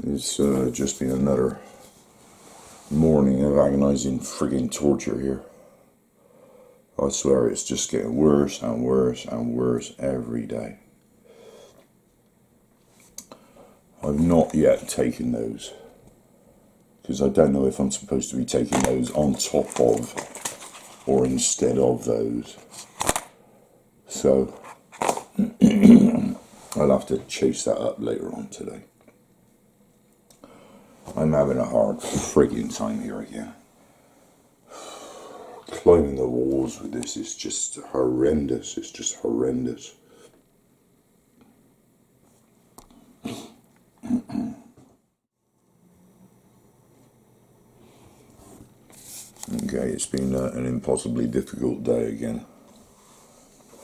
It's just been another morning of agonizing frigging torture here. I swear it's just getting worse and worse and worse every day. I've not yet taken those, because I don't know if I'm supposed to be taking those on top of or instead of those. So I'll have to chase that up later on today. I'm having a hard frigging time here again. Climbing the walls with this is just horrendous. It's just horrendous. Okay, it's been an impossibly difficult day again.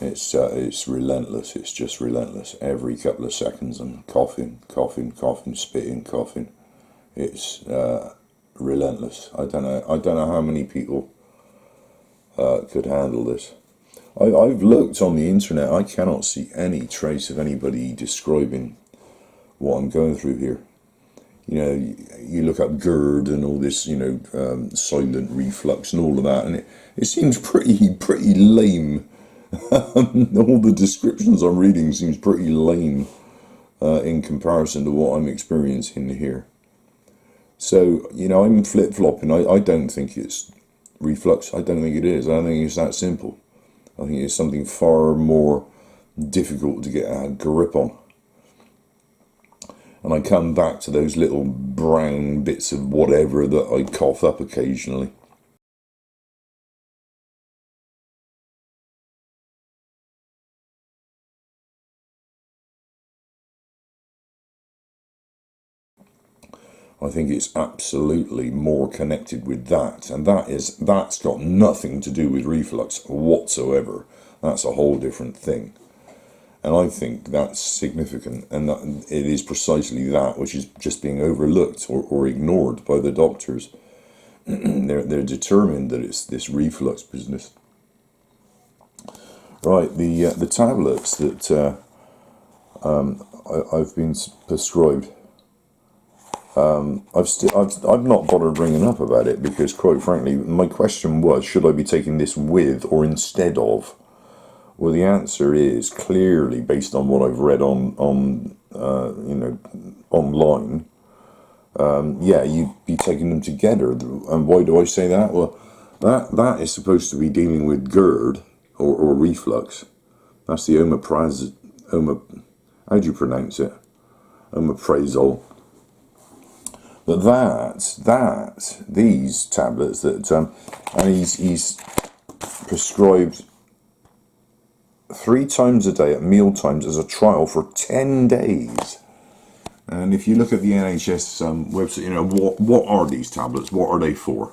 It's relentless. It's just relentless. Every couple of seconds I'm coughing, spitting, coughing. It's relentless. I don't know how many people could handle this. I've looked on the internet. I cannot see any trace of anybody describing what I'm going through here. You know, you look up GERD and all this, silent reflux and all of that, and it seems pretty lame. All the descriptions I'm reading seems pretty lame in comparison to what I'm experiencing here. So, I'm flip-flopping. I don't think it's reflux. I don't think it is. I don't think it's that simple. I think it's something far more difficult to get a grip on. And I come back to those little brown bits of whatever that I cough up occasionally. I think it's absolutely more connected with that, and that's got nothing to do with reflux whatsoever. That's a whole different thing, and I think that's significant, and that it is precisely that which is just being overlooked or ignored by the doctors. They're determined that it's this reflux business. Right, the tablets that I've been prescribed. I've not bothered bringing up about it because, quite frankly, my question was, should I be taking this with or instead of? Well, the answer is clearly, based on what I've read on online. Yeah, you'd be taking them together. And why do I say that? Well, that is supposed to be dealing with GERD or reflux. That's the how do you pronounce it? Omeprazole. But these tablets that, and he's prescribed 3 times a day at meal times as a trial for 10 days. And if you look at the NHS website, what are these tablets? What are they for?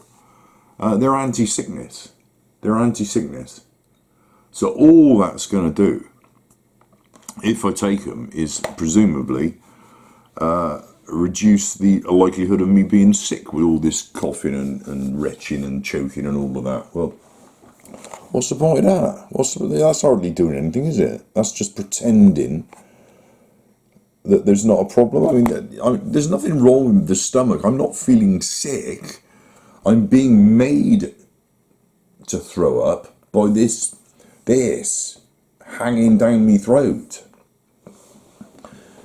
They're anti-sickness. They're anti-sickness. So all that's going to do, if I take them, is presumably reduce the likelihood of me being sick with all this coughing and retching and choking and all of that. Well, what's the point of that? That's hardly doing anything, is it? That's just pretending that there's not a problem. I mean, there's nothing wrong with the stomach. I'm not feeling sick. I'm being made to throw up by this hanging down my throat.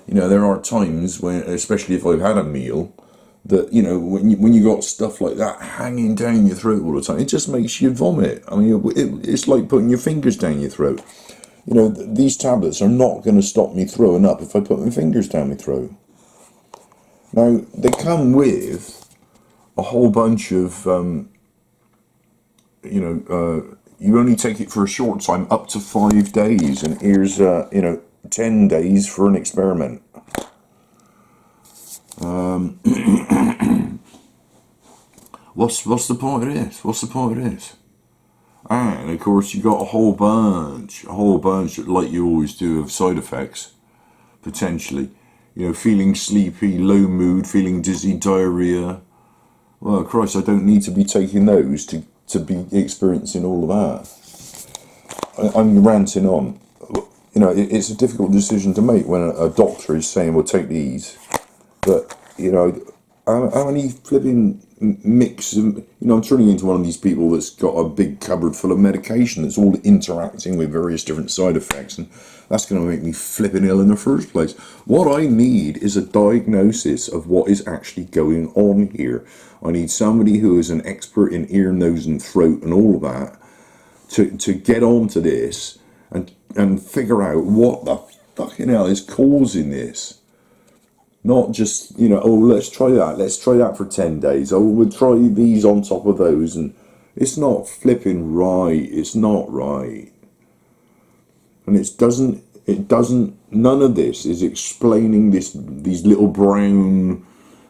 There are times when, especially if I've had a meal, that, when you got stuff like that hanging down your throat all the time, it just makes you vomit. I mean, it's like putting your fingers down your throat. These tablets are not going to stop me throwing up if I put my fingers down my throat. Now, they come with a whole bunch of, you only take it for a short time, up to 5 days, and here's, 10 days for an experiment. What's the point of this? What's the point of this? And of course you got a whole bunch, like you always do, of side effects, potentially. Feeling sleepy, low mood, feeling dizzy, diarrhea. Well, Christ, I don't need to be taking those to be experiencing all of that. I'm ranting on. It's a difficult decision to make when a doctor is saying, well, take these. But You know, how many flipping mix of, I'm turning into one of these people that's got a big cupboard full of medication that's all interacting with various different side effects, and that's going to make me flipping ill in the first place. What I need is a diagnosis of what is actually going on here. I need somebody who is an expert in ear, nose, and throat and all of that to get onto this and figure out what the fucking hell is causing this. Not just, oh, let's try that. Let's try that for 10 days. Oh, we'll try these on top of those. And it's not flipping right. It's not right. And none of this is explaining these little brown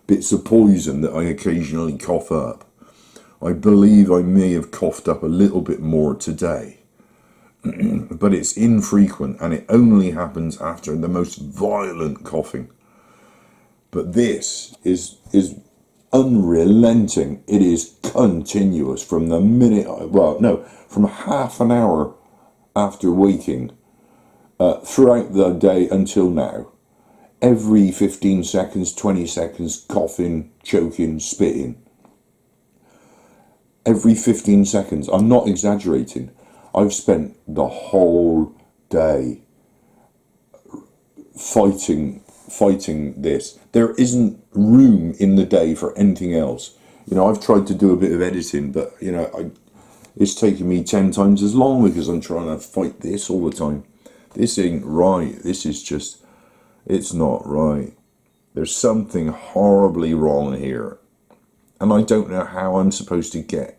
bits of poison that I occasionally cough up. I believe I may have coughed up a little bit more today. But it's infrequent, and it only happens after the most violent coughing. But this is unrelenting. It is continuous from the minute, from half an hour after waking, throughout the day until now. Every 15 seconds, 20 seconds, coughing, choking, spitting. Every 15 seconds. I'm not exaggerating. I've spent the whole day fighting this. There isn't room in the day for anything else. I've tried to do a bit of editing, but it's taken me 10 times as long because I'm trying to fight this all the time. This ain't right. This is just, it's not right. There's something horribly wrong here, and I don't know how I'm supposed to get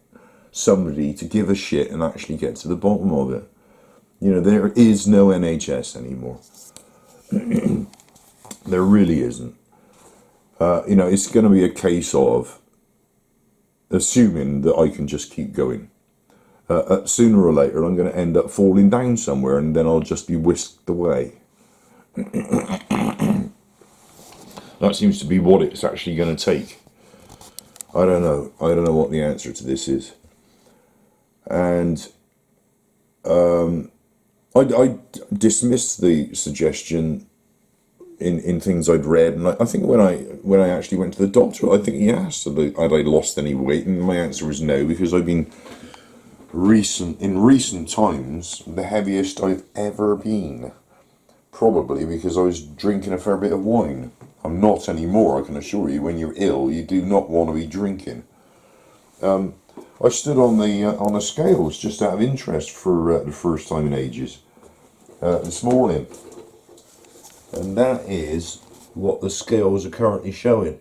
somebody to give a shit and actually get to the bottom of it. There is no NHS anymore. There really isn't. It's going to be a case of assuming that I can just keep going. Sooner or later, I'm going to end up falling down somewhere, and then I'll just be whisked away. That seems to be what it's actually going to take. I don't know. I don't know what the answer to this is. And I dismissed the suggestion in things I'd read, and I think when I actually went to the doctor, I think he asked had I lost any weight, and my answer was no, because I've been in recent times the heaviest I've ever been, probably because I was drinking a fair bit of wine. I'm not anymore, I can assure you. When you're ill, you do not want to be drinking. I stood on the scales just out of interest for the first time in ages this morning. And that is what the scales are currently showing.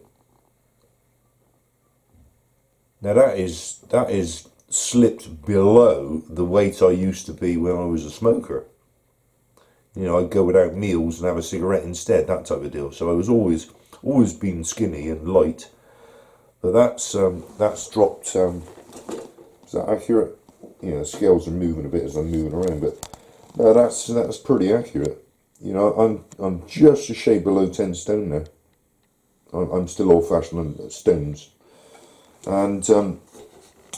Now that is slipped below the weight I used to be when I was a smoker. I'd go without meals and have a cigarette instead, that type of deal. So I was always been skinny and light. But that's dropped. Is that accurate? The scales are moving a bit as I'm moving around, but no, that's pretty accurate. I'm just a shade below 10 stone now. I'm still old-fashioned on stones. And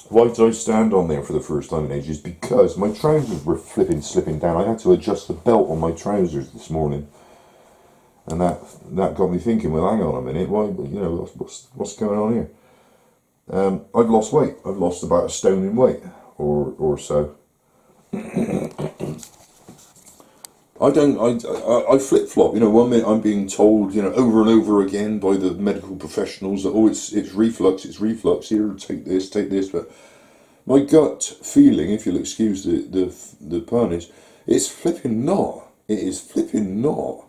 why did I stand on there for the first time in ages? Because my trousers were slipping down. I had to adjust the belt on my trousers this morning, and that got me thinking. Well, hang on a minute. Why? What's going on here? I've lost weight. I've lost about a stone in weight, or so. I flip flop. One minute I'm being told, over and over again by the medical professionals that it's reflux. Here, take this. But my gut feeling, if you'll excuse the pun, is it's flipping not. It is flipping not.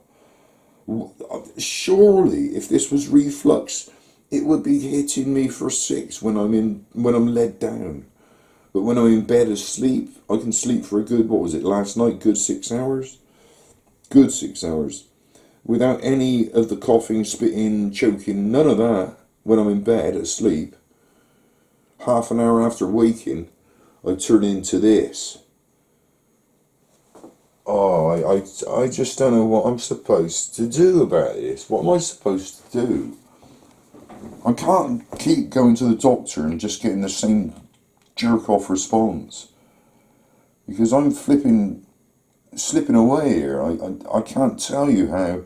Surely, if this was reflux, it would be hitting me for 6 when I'm led down. But when I'm in bed asleep, I can sleep for a good, what was it, last night? Good 6 hours? Good 6 hours. Without any of the coughing, spitting, choking, none of that when I'm in bed asleep. Half an hour after waking, I turn into this. Oh, I just don't know what I'm supposed to do about this. What am I supposed to do? I can't keep going to the doctor and just getting the same jerk-off response. Because I'm slipping away here. I can't tell you how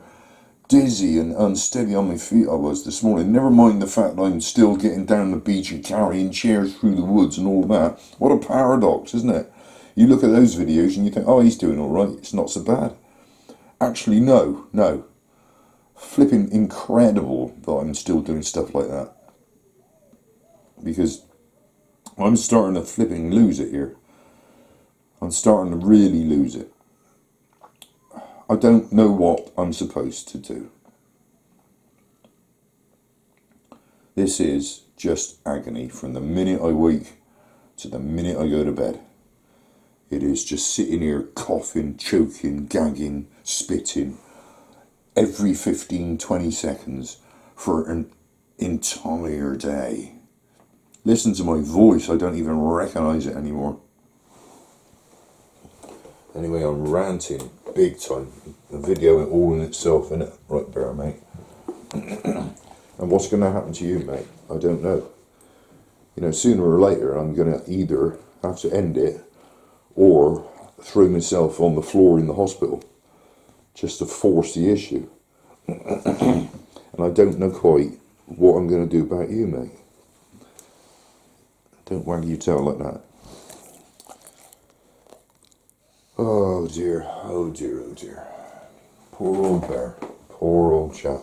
dizzy and unsteady on my feet I was this morning. Never mind the fact that I'm still getting down the beach and carrying chairs through the woods and all that. What a paradox, isn't it? You look at those videos and you think, oh, he's doing all right. It's not so bad. Actually, no. Flipping incredible that I'm still doing stuff like that. Because I'm starting to flipping lose it here. I'm starting to really lose it. I don't know what I'm supposed to do. This is just agony from the minute I wake to the minute I go to bed. It is just sitting here coughing, choking, gagging, spitting every 15-20 seconds for an entire day. Listen to my voice, I don't even recognise it anymore. Anyway, I'm ranting big time. The video all in itself, innit? Right, Bear, mate. And what's going to happen to you, mate? I don't know. You know, sooner or later, I'm going to either have to end it or throw myself on the floor in the hospital just to force the issue. And I don't know quite what I'm going to do about you, mate. Don't wag your tail like that. Oh dear, oh dear, oh dear. Poor old Bear. Poor old chap.